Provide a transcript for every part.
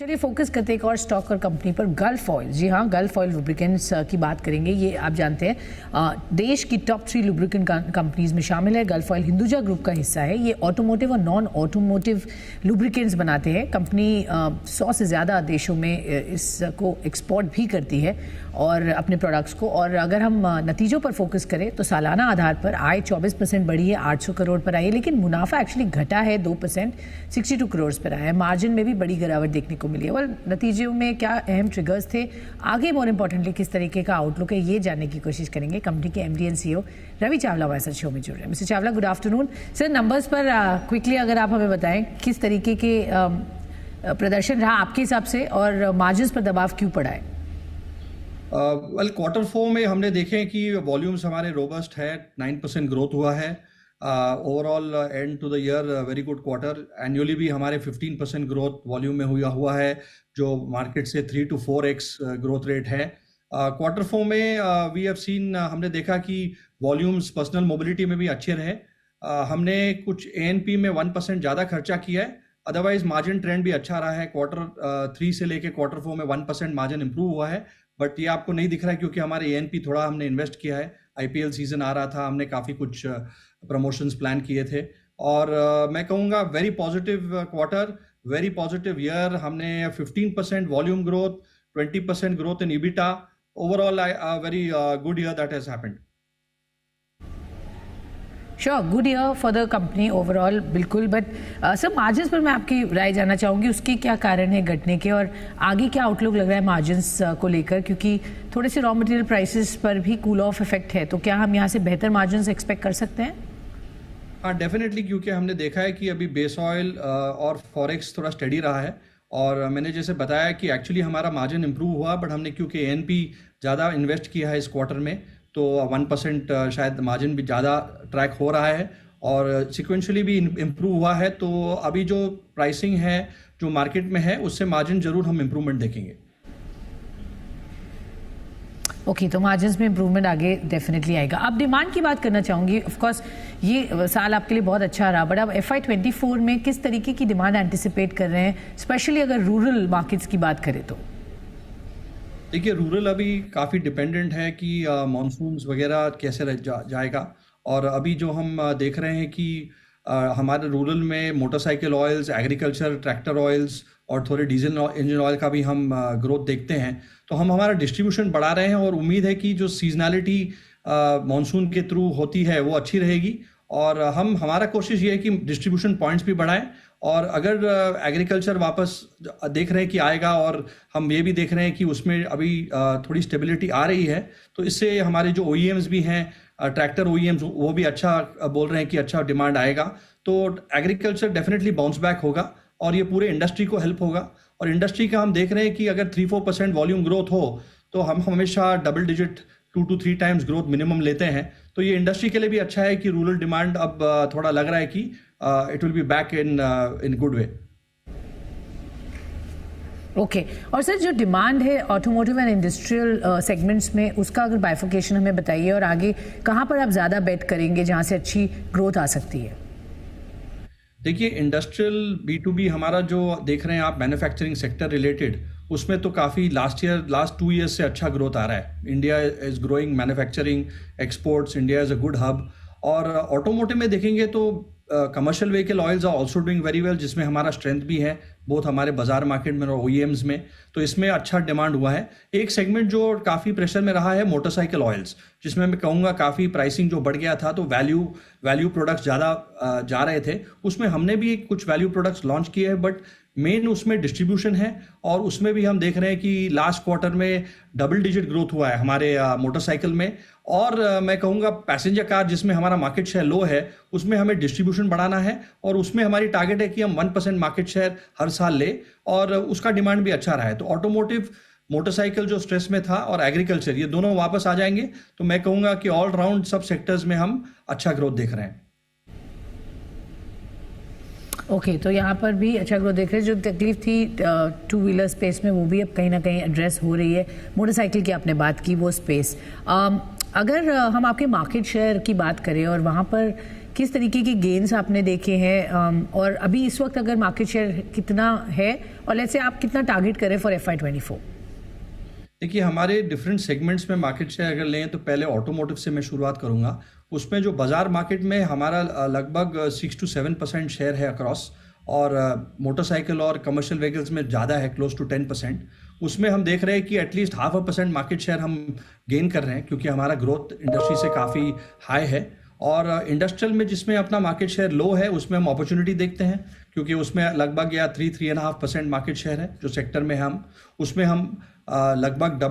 चलिए फोकस करते हैं एक और स्टॉक और कंपनी पर, गल्फ ऑयल। जी हाँ, गल्फ ऑयल लुब्रिकेंट्स की बात करेंगे। ये आप जानते हैं देश की टॉप 3 लुब्रिकेंट कंपनीज में शामिल है। गल्फ ऑयल हिंदुजा ग्रुप का हिस्सा है। ये ऑटोमोटिव और नॉन ऑटोमोटिव लुब्रिकेंट्स बनाते हैं। कंपनी 100 से ज़्यादा देशों में इसको एक्सपोर्ट भी करती है और अपने प्रोडक्ट्स को। और अगर हम नतीजों पर फोकस करें तो सालाना आधार पर आय 24% बढ़ी है, 800 करोड़ पर आई है, लेकिन मुनाफा एक्चुअली घटा है 2%, 62 करोड़ पर आया है। मार्जिन में भी बड़ी गिरावट देखने को मिली है। और नतीजों में क्या अहम ट्रिगर्स थे, आगे मोर इम्पोर्टेंटली किस तरीके का आउटलुक है, ये जानने की कोशिश करेंगे। कंपनी के MD and CEO Ravi Chawla हमारे साथ शो में जुड़ रहे हैं। Mister Chawla, good afternoon sir. Numbers पर क्विकली अगर आप हमें बताएं किस तरीके के प्रदर्शन रहा आपके हिसाब से और मार्जिन्स पर दबाव क्यों पड़ा है? क्वार्टर 4 में हमने देखे कि वॉल्यूम्स हमारे रोबस्ट है, 9% ग्रोथ हुआ है। Overall and to the year very good quarter. Annually भी हमारे 15% ग्रोथ वॉल्यूम में हुआ है, जो मार्केट से 3 to 4x ग्रोथ रेट है। क्वार्टर 4 में वी हैव सीन, हमने देखा कि वॉल्यूम्स पर्सनल मोबिलिटी में भी अच्छे रहे। हमने कुछ एएनपी में 1% ज़्यादा खर्चा किया है, अदरवाइज मार्जिन ट्रेंड भी अच्छा रहा है। क्वार्टर 3 से लेके क्वार्टर 4 में 1% मार्जिन इंप्रूव हुआ है, बट ये आपको नहीं दिख रहा है क्योंकि हमारे एएनपी थोड़ा हमने इन्वेस्ट किया है। आईपीएल सीजन आ रहा था, हमने काफ़ी कुछ प्रमोशंस प्लान किए थे। और मैं कहूँगा very positive quarter, very positive year. हमने 15% volume growth, 20% growth in EBITDA. Overall very good year that has happened. Sure, good year for the company overall, बिल्कुल। बट सर, मार्जिन्स पर मैं आपकी राय जानना चाहूँगी, उसके क्या कारण है घटने के और आगे क्या आउटलुक लग रहा है मार्जिन्स को लेकर, क्योंकि थोड़े से रॉ मटेरियल प्राइसेस पर भी कूल ऑफ इफेक्ट है, तो क्या हम यहाँ से बेहतर मार्जिन्स एक्सपेक्ट कर सकते हैं? हाँ, डेफिनेटली, क्योंकि हमने देखा है कि अभी बेस ऑयल और फॉरेक्स थोड़ा स्टडी रहा है। और मैंने जैसे बताया कि एक्चुअली हमारा मार्जिन इंप्रूव हुआ, बट हमने क्योंकि एएनपी ज़्यादा इन्वेस्ट किया है इस क्वार्टर में, तो 1% शायद मार्जिन भी ज़्यादा ट्रैक हो रहा है और सिक्वेंशली भी इम्प्रूव हुआ है। तो अभी जो प्राइसिंग है जो मार्केट में है, उससे मार्जिन जरूर हम इम्प्रूवमेंट देखेंगे। ओके, तो मार्जिन्स में इम्प्रूवमेंट आगे डेफिनेटली आएगा। अब डिमांड की बात करना चाहूँगी। ऑफ कोर्स ये साल आपके लिए बहुत अच्छा रहा, बट अब FY24 में किस तरीके की डिमांड एंटिसिपेट कर रहे हैं, स्पेशली अगर रूरल मार्केट्स की बात करें तो? देखिए, रूरल अभी काफ़ी डिपेंडेंट है कि मॉनसून्स वगैरह कैसे जाएगा। और अभी जो हम देख रहे हैं कि हमारे रूरल में motorcycle oils, agriculture tractor oils और थोड़े डीजल इंजन ऑयल का भी हम ग्रोथ देखते हैं। तो हम हमारा डिस्ट्रीब्यूशन बढ़ा रहे हैं और उम्मीद है कि जो सीजनैलिटी मॉनसून के थ्रू होती है वो अच्छी रहेगी। और हमारा कोशिश ये है कि डिस्ट्रीब्यूशन पॉइंट्स भी बढ़ाएं। और अगर एग्रीकल्चर वापस देख रहे हैं कि आएगा, और हम ये भी देख रहे हैं कि उसमें अभी थोड़ी स्टेबिलिटी आ रही है, तो इससे हमारे जो OEMs भी हैं, ट्रैक्टर OEMs, वो भी अच्छा बोल रहे हैं कि अच्छा डिमांड आएगा। तो एग्रीकल्चर डेफिनेटली बाउंस बैक होगा और ये पूरे इंडस्ट्री को हेल्प होगा। और इंडस्ट्री का हम देख रहे हैं कि अगर 3-4% वॉल्यूम ग्रोथ हो तो हम हमेशा double digit 2 to 3 times growth minimum लेते हैं। तो ये इंडस्ट्री के लिए भी अच्छा है कि रूरल डिमांड अब थोड़ा लग रहा है कि it will be back in good way. Okay, और सर जो डिमांड है ऑटोमोटिव एंड इंडस्ट्रियल सेगमेंट्स में, उसका अगर बाइफिकेशन हमें बताइए और आगे कहाँ पर आप ज़्यादा बेट करेंगे जहाँ से अच्छी ग्रोथ आ सकती है? देखिए, इंडस्ट्रियल B2B हमारा जो देख रहे हैं आप, मैन्युफैक्चरिंग सेक्टर रिलेटेड, उसमें तो काफ़ी लास्ट 2 ईयर्स से अच्छा ग्रोथ आ रहा है। India is growing manufacturing, exports, India is a good hub. और ऑटोमोटिव में देखेंगे तो commercial vehicle oils are also doing very well, जिसमें हमारा स्ट्रेंथ भी है बोथ हमारे बाजार मार्केट में और OEMs में। तो इसमें अच्छा डिमांड हुआ है। एक सेगमेंट जो काफ़ी प्रेशर में रहा है मोटरसाइकिल ऑयल्स, जिसमें मैं कहूँगा काफ़ी प्राइसिंग जो बढ़ गया था, तो वैल्यू प्रोडक्ट्स ज़्यादा जा रहे थे। उसमें हमने भी कुछ वैल्यू प्रोडक्ट्स लॉन्च किए हैं, बट मेन उसमें डिस्ट्रीब्यूशन है। और उसमें भी हम देख रहे हैं कि लास्ट क्वार्टर में डबल डिजिट ग्रोथ हुआ है हमारे मोटरसाइकिल में। और मैं कहूँगा पैसेंजर कार, जिसमें हमारा मार्केट शेयर लो है, उसमें हमें डिस्ट्रीब्यूशन बढ़ाना है। और उसमें हमारी टारगेट है कि हम 1% मार्केट शेयर हर साल ले, और उसका डिमांड भी अच्छा रहा है। तो ऑटोमोटिव, मोटरसाइकिल जो स्ट्रेस में था, और एग्रीकल्चर, ये दोनों वापस आ जाएंगे। तो मैं कहूँगा कि ऑल राउंड सब सेक्टर्स में हम अच्छा ग्रोथ देख रहे हैं। ओके, तो यहाँ पर भी अच्छा ग्रोथ देख रहे हैं। जो तकलीफ थी 2 व्हीलर स्पेस में, वो भी अब कहीं ना कहीं एड्रेस हो रही है। मोटरसाइकिल की आपने बात की, वो स्पेस, अगर हम आपके मार्केट शेयर की बात करें और वहाँ पर किस तरीके के गेन्स आपने देखे हैं और अभी इस वक्त अगर मार्केट शेयर कितना है और लेट्स से आप कितना टारगेट करें फॉर FY24? देखिए, हमारे डिफरेंट सेगमेंट्स में मार्केट शेयर अगर लें तो पहले ऑटोमोटिव से मैं शुरुआत करूंगा। उसमें जो बाजार मार्केट में हमारा लगभग 6 to 7% शेयर है अक्रॉस, और मोटरसाइकिल और कमर्शियल व्हीकल्स में ज़्यादा है, क्लोज टू 10%। उसमें हम देख रहे हैं कि एटलीस्ट 0.5% मार्केट शेयर हम गेन कर रहे हैं, क्योंकि हमारा ग्रोथ इंडस्ट्री से काफ़ी हाई है। और इंडस्ट्रियल में जिसमें अपना मार्केट शेयर लो है उसमें हम अपॉर्चुनिटी देखते हैं, क्योंकि उसमें लगभग या 3-3.5% मार्केट शेयर है जो सेक्टर में हम, उसमें हम लगभग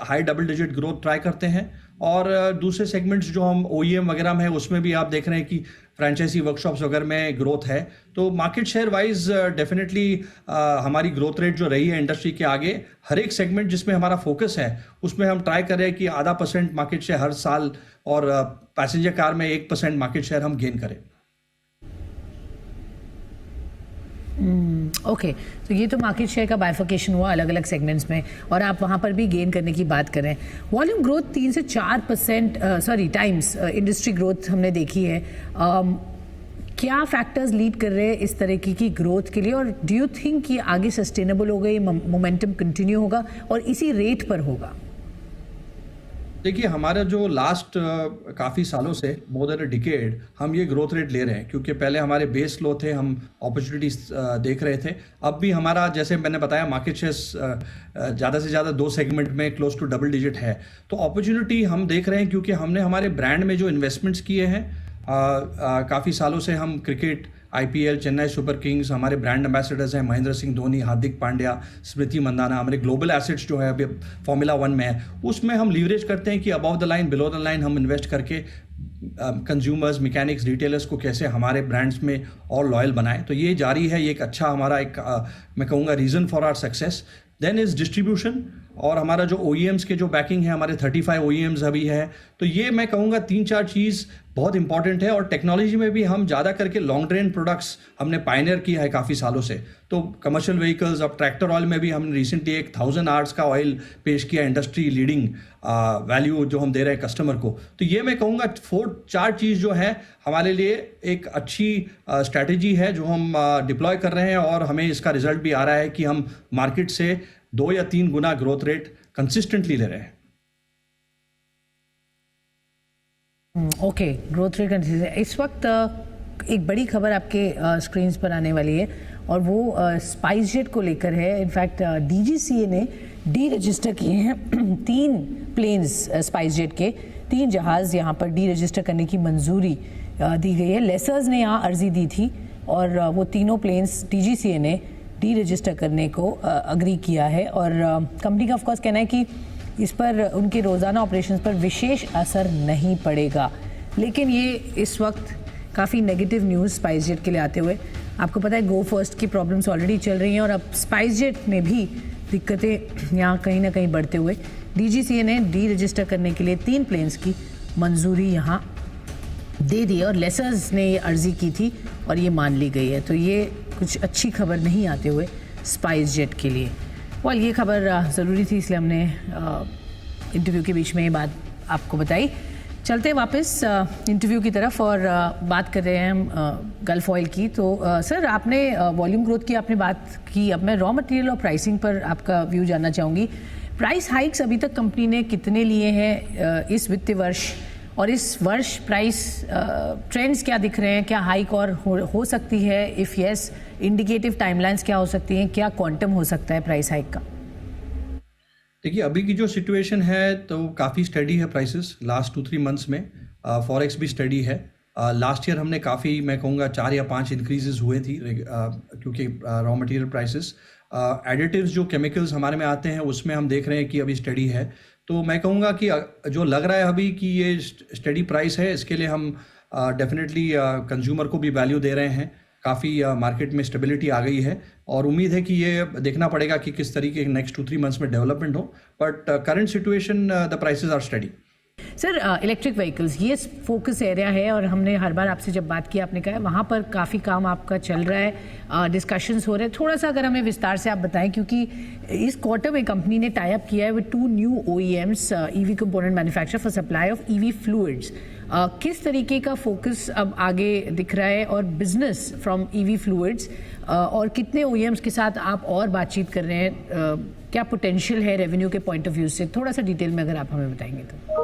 high double digit growth try करते हैं। और दूसरे सेगमेंट्स जो हम OEM वगैरह में है उसमें भी आप देख रहे हैं कि फ्रेंचाइजी वर्कशॉप्स वगैरह में ग्रोथ है। तो मार्केट शेयर वाइज डेफिनेटली हमारी ग्रोथ रेट जो रही है इंडस्ट्री के आगे, हर एक सेगमेंट जिसमें हमारा फोकस है उसमें हम ट्राई कर रहे हैं कि 0.5% मार्केट शेयर हर साल, और पैसेंजर कार में 1% मार्केट शेयर हम गेन करें। ओके, तो ये तो मार्केट शेयर का बाइफर्केशन हुआ अलग अलग सेगमेंट्स में, और आप वहाँ पर भी गेन करने की बात कर रहे हैं। वॉल्यूम ग्रोथ 3 से 4% टाइम्स इंडस्ट्री ग्रोथ हमने देखी है। क्या फैक्टर्स लीड कर रहे हैं इस तरीके की ग्रोथ के लिए, और डू यू थिंक ये आगे सस्टेनेबल होगा, ये मोमेंटम कंटिन्यू होगा और इसी रेट पर होगा? देखिए, हमारा जो लास्ट काफ़ी सालों से मोर देन अ डिकेड हम ये ग्रोथ रेट ले रहे हैं, क्योंकि पहले हमारे बेस लो थे, हम अपॉर्चुनिटीज देख रहे थे। अब भी हमारा, जैसे मैंने बताया, मार्केट शेयर ज़्यादा से ज़्यादा 2 सेगमेंट में क्लोज टू डबल डिजिट है। तो अपॉर्चुनिटी हम देख रहे हैं, क्योंकि हमने हमारे ब्रांड में जो इन्वेस्टमेंट्स किए हैं, काफ़ी सालों से हम cricket, IPL, Chennai super Kings, हमारे ब्रांड एम्बेसडर्स हैं महेंद्र सिंह धोनी, हार्दिक पांड्या, स्मृति मंदाना, हमारे ग्लोबल एसेट्स जो है अभी फॉर्मूला 1 में है, उसमें हम लीवरेज करते हैं कि above the line, below the line हम इन्वेस्ट करके कंज्यूमर्स, मैकेनिक्स, रिटेलर्स को कैसे हमारे ब्रांड्स में और लॉयल बनाएं। तो ये जारी है, ये एक अच्छा हमारा मैं कहूँगा reason for our success. Then is distribution, और हमारा जो OEMs के जो बैकिंग है, हमारे 35 OEMs अभी है। तो ये मैं कहूँगा 3-4 चीज़ बहुत इंपॉर्टेंट है। और टेक्नोलॉजी में भी हम ज़्यादा करके लॉन्ग ड्रेन प्रोडक्ट्स हमने पायनियर किया है काफ़ी सालों से। तो कमर्शियल व्हीकल्स, अब ट्रैक्टर ऑयल में भी हमने रिसेंटली एक 1000 आवर्स का ऑयल पेश किया, इंडस्ट्री लीडिंग वैल्यू जो हम दे रहे हैं कस्टमर को। तो ये मैं कहूँगा 4 चीज़ जो है हमारे लिए एक अच्छी स्ट्रैटेजी है जो हम डिप्लॉय कर रहे हैं, और हमें इसका रिजल्ट भी आ रहा है कि हम मार्केट से 2 या 3 गुना ग्रोथ रेट कंसिस्टेंटली ले रहे हैं। Okay, growth rate consistent. इस वक्त एक बड़ी खबर आपके स्क्रीन पर आने वाली है, और वो स्पाइसजेट को लेकर है। इनफैक्ट DGCA ने डी रजिस्टर किए हैं 3 प्लेन्स, स्पाइसजेट के 3 जहाज़ यहाँ पर डी रजिस्टर करने की मंजूरी दी गई है। लेसर्स ने यहाँ अर्जी दी थी, और वो तीनों प्लेन्स DGCA ने डी रजिस्टर करने को अग्री किया है। और कंपनी का ऑफकोर्स कहना है कि इस पर उनके रोज़ाना ऑपरेशंस पर विशेष असर नहीं पड़ेगा। लेकिन ये इस वक्त काफ़ी नेगेटिव न्यूज़ स्पाइसजेट के लिए आते हुए, आपको पता है गो फर्स्ट की प्रॉब्लम्स ऑलरेडी चल रही हैं, और अब स्पाइसजेट में भी दिक्कतें यहाँ कहीं ना कहीं बढ़ते हुए DGCA ने डी रजिस्टर करने के लिए 3 प्लेन्स की मंजूरी यहाँ दे दी है, और लेसर्स ने ये अर्जी की थी और ये मान ली गई है। तो ये कुछ अच्छी खबर नहीं आते हुए स्पाइसजेट के लिए। वाल ये खबर ज़रूरी थी, इसलिए हमने इंटरव्यू के बीच में ये बात आपको बताई। चलते वापस इंटरव्यू की तरफ, और बात कर रहे हैं हम गल्फ ऑयल की। तो सर, आपने वॉल्यूम ग्रोथ की आपने बात की, अब मैं रॉ मटेरियल और प्राइसिंग पर आपका व्यू जानना चाहूँगी। प्राइस हाइक्स अभी तक कंपनी ने कितने लिए हैं इस वित्तीय वर्ष, और इस वर्ष प्राइस ट्रेंड्स क्या दिख रहे हैं? क्या हाइक और हो सकती है? इफ़ यस, इंडिकेटिव टाइमलाइंस क्या हो सकती हैं? क्या क्वांटम हो सकता है प्राइस हाइक का? देखिए, अभी की जो सिचुएशन है तो काफ़ी स्टडी है प्राइसेस लास्ट 2-3 मंथ्स में। फॉरेक्स भी स्टडी है। लास्ट ईयर हमने काफ़ी, मैं कहूँगा 4 या 5 इंक्रीजेस हुए थी, क्योंकि रॉ मटेरियल प्राइसेस, एडिटिव्स जो केमिकल्स हमारे में आते हैं उसमें हम देख रहे हैं कि अभी स्टडी है। तो मैं कहूँगा कि जो लग रहा है अभी कि ये स्टडी प्राइस है, इसके लिए हम डेफिनेटली कंज्यूमर को भी वैल्यू दे रहे हैं। काफ़ी मार्केट में स्टेबिलिटी आ गई है, और उम्मीद है कि ये देखना पड़ेगा कि किस तरीके के नेक्स्ट 2-3 मंथ्स में डेवलपमेंट हो। But current situation the prices are steady. Sir electric vehicles ये फोकस एरिया है और हमने हर बार आपसे जब बात की आपने कहा वहाँ पर काफ़ी काम आपका चल रहा है, डिस्कशंस हो रहे हैं। थोड़ा सा अगर हमें विस्तार से आप बताएं, क्योंकि इस क्वार्टर में कंपनी ने टाई अप किया है with 2 new OEMs EV component manufacturer for supply of EV fluids. किस तरीके का फोकस अब आगे दिख रहा है और बिजनेस फ्रॉम ईवी फ्लूइड्स, और कितने OEMs के साथ आप और बातचीत कर रहे हैं, क्या पोटेंशियल है रेवेन्यू के पॉइंट ऑफ व्यू से? थोड़ा सा डिटेल में अगर आप हमें बताएंगे तो।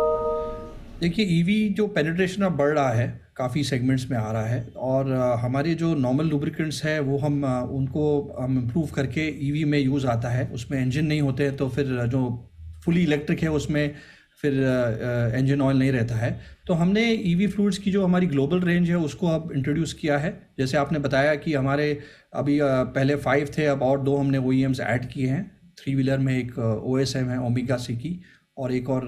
देखिए, ईवी जो पेनिट्रेशन अब बढ़ रहा है, काफ़ी सेगमेंट्स में आ रहा है, और हमारे जो नॉर्मल लुब्रिकेंट्स है वो हम उनको हम इम्प्रूव करके ईवी में यूज़ आता है। उसमें इंजन नहीं होते हैं, तो फिर जो फुली इलेक्ट्रिक है उसमें फिर इंजन ऑयल नहीं रहता है। तो हमने ईवी फ्लूइड्स की जो हमारी ग्लोबल रेंज है उसको अब इंट्रोड्यूस किया है। जैसे आपने बताया कि हमारे अभी पहले 5 थे, अब और 2 हमने OEMs ऐड किए हैं। 3 व्हीलर में एक OSM है ओमेगा की, और एक और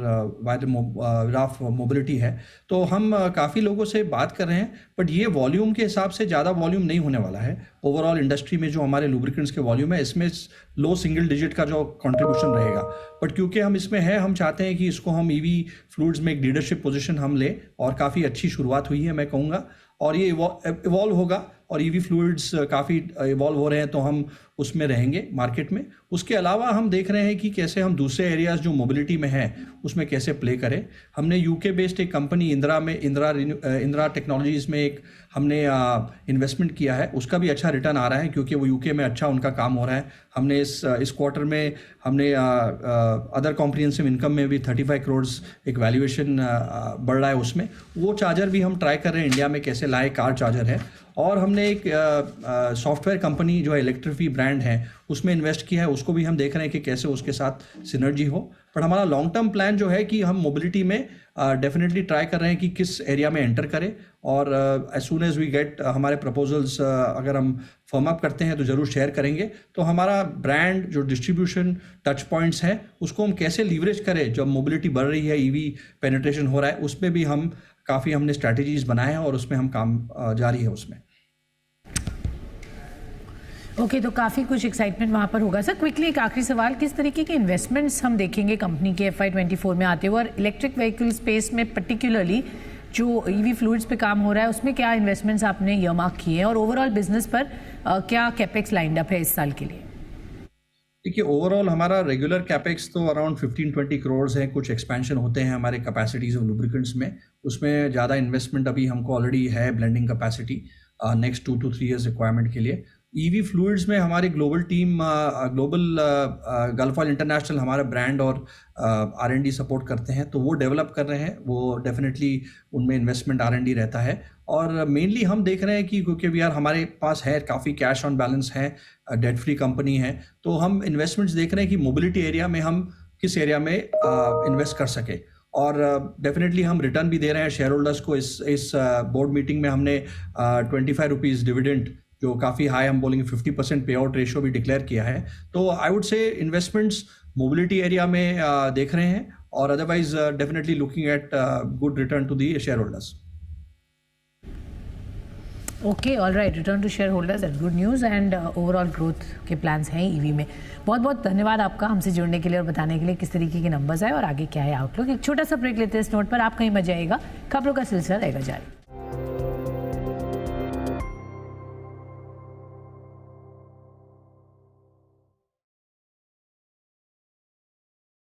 राफ मोबिलिटी है। तो हम काफ़ी लोगों से बात कर रहे हैं, बट ये वॉल्यूम के हिसाब से ज़्यादा वॉल्यूम नहीं होने वाला है। ओवरऑल इंडस्ट्री में जो हमारे लुब्रिकेंट्स के वॉल्यूम है, इसमें लो सिंगल डिजिट का जो कंट्रीब्यूशन रहेगा। बट क्योंकि हम इसमें है, हम चाहते हैं कि इसको हम ईवी फ्लूइड्स में एक लीडरशिप पोजीशन हम ले, और काफ़ी अच्छी शुरुआत हुई है मैं कहूँगा, और ये इवॉल्व होगा, और ईवी फ्लूइड्स काफ़ी इवॉल्व हो रहे हैं, तो हम उसमें रहेंगे मार्केट में। उसके अलावा हम देख रहे हैं कि कैसे हम दूसरे एरियाज़ जो मोबिलिटी में हैं उसमें कैसे प्ले करें। हमने UK बेस्ड एक कंपनी इंदिरा टेक्नोलॉजीज़ में एक हमने इन्वेस्टमेंट किया है, उसका भी अच्छा रिटर्न आ रहा है, क्योंकि वो UK में अच्छा उनका काम हो रहा है। हमने इस क्वार्टर में हमने अदर कॉम्प्रिहेंसिव इनकम में भी 35 करोड़ एक वैल्यूएशन बढ़ रहा है उसमें। वो चार्जर भी हम ट्राई कर रहे हैं इंडिया में कैसे लाए, कार चार्जर है। और हमने एक सॉफ्टवेयर कंपनी जो है इलेक्ट्रिफी ब्रांड है उसमें इन्वेस्ट किया है, उसको भी हम देख रहे हैं कि कैसे उसके साथ सिनर्जी हो। पर हमारा लॉन्ग टर्म प्लान जो है कि हम मोबिलिटी में डेफिनेटली ट्राई कर रहे हैं कि किस एरिया में एंटर करें, और as soon as we get हमारे प्रपोजल्स अगर हम फर्म अप करते हैं तो ज़रूर शेयर करेंगे। तो हमारा ब्रांड जो डिस्ट्रीब्यूशन टच पॉइंट्स हैं उसको हम कैसे लीवरेज करें, जब मोबिलिटी बढ़ रही है, ईवी पेनिट्रेशन हो रहा है, उसमें भी हम काफ़ी हमने स्ट्रैटेजीज बनाए हैं, और उसमें हम काम जारी है उसमें। ओके, तो काफ़ी कुछ एक्साइटमेंट वहाँ पर होगा। सर क्विकली एक आखिरी सवाल, किस तरीके के इन्वेस्टमेंट्स हम देखेंगे कंपनी के FY24 में आते हुए, और इलेक्ट्रिक व्हीकल स्पेस में पर्टिकुलरली जो ईवी फ्लूइड्स पे काम हो रहा है उसमें क्या इन्वेस्टमेंट्स आपने ईयरमार्क किए हैं, और ओवरऑल बिजनेस पर क्या कैपेक्स लाइंड अप है इस साल के लिए? देखिए, ओवरऑल हमारा रेगुलर कैपेक्स तो अराउंड 15-20 करोड़ है। कुछ एक्सपेंशन होते हैं हमारे कैपेसिटीज़ ऑफ लुब्रिकेंट्स में, उसमें ज़्यादा इन्वेस्टमेंट अभी हमको ऑलरेडी है blending capacity next 2 to 3 years requirement के लिए। ईवी फ्लूइड्स में हमारी global team gulf oil international हमारा ब्रांड और R&D सपोर्ट करते हैं, तो वो डेवलप कर रहे हैं। वो डेफिनेटली उनमें इन्वेस्टमेंट R&D रहता है, और मेनली हम देख रहे हैं कि क्योंकि हमारे पास है काफ़ी कैश ऑन बैलेंस है, डेट फ्री कंपनी है, तो हम इन्वेस्टमेंट्स देख रहे हैं कि मोबिलिटी एरिया में हम किस एरिया में इन्वेस्ट कर सके। और डेफिनेटली हम रिटर्न भी दे रहे हैं शेयर होल्डर्स को। इस बोर्ड मीटिंग में हमने 25 रुपीज़ डिविडेंड, जो काफ़ी हाई, हम बोलेंगे 50% पे आउट रेशियो भी डिक्लेयर किया है। तो I would say investments mobility area में देख रहे हैं, और otherwise definitely looking at good return to the share holders. Okay, all right, return to share holders at good news, and overall growth के प्लान्स हैं ईवी में। बहुत बहुत धन्यवाद आपका हमसे जुड़ने के लिए और बताने के लिए किस तरीके के नंबर्स आए और आगे क्या है आउटलुक। एक छोटा सा ब्रेक लेते हैं इस नोट पर, आप कहीं मत जाइएगा, खबरों का सिलसिला रहेगा जारी।